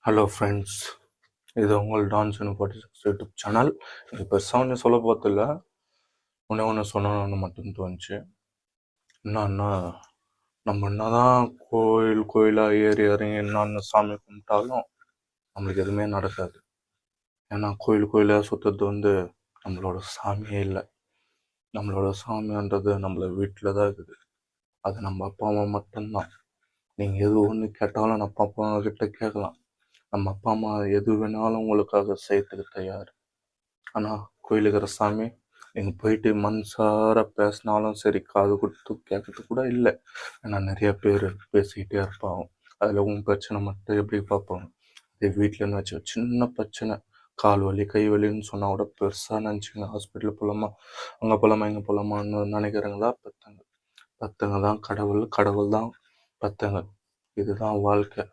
Hello friends, இது உங்கள் dance forty six YouTube channel. இது பெருசாக ஒன்றும் சொல்ல போகிறதில்ல, ஒன்று சொல்லணும்னு மட்டும் தோணுச்சு. என்னன்னா, நம்ம என்னதான் கோயிலாக ஏறி இறங்கி என்னென்ன சாமி கும்பிட்டாலும் நம்மளுக்கு எதுவுமே நடக்காது. ஏன்னா கோயிலாக சுற்றுறது நம்மளோட சாமியே இல்லை. நம்மளோட சாமின்றது நம்மள வீட்டில் தான் இருக்குது. அது நம்ம அப்பா அம்மா மட்டும்தான். நீங்கள் எது ஒன்று கேட்டாலும் நம்ம அப்பா அம்மா கிட்ட கேட்கலாம். நம்ம அப்பா அம்மா எது வேணாலும் உங்களுக்காக செய்யறதுக்கு தயார். ஆனால் கோயிலுக்கிற சாமி நீங்கள் போயிட்டு மனசார பேசினாலும் சரி, காது கொடுத்து கேட்கறது கூட இல்லை. ஏன்னா நிறைய பேர் பேசிக்கிட்டே இருப்பாங்க. அதில் உங்கள் பிரச்சனை மட்டும் எப்படி பார்ப்பாங்க. அதே வீட்டில்னு வச்சு சின்ன பிரச்சனை, கால் வலி கை வலின்னு சொன்னால் கூட பெருசாக நினச்சிங்க. ஹாஸ்பிட்டல் போகலாமா, அங்கே போகலாமா இங்கே போகலாமான்னு நினைக்கிறீங்களா? பத்தங்க தான் கடவுள், கடவுள் தான் பத்தங்க. இதுதான் வாழ்க்கை.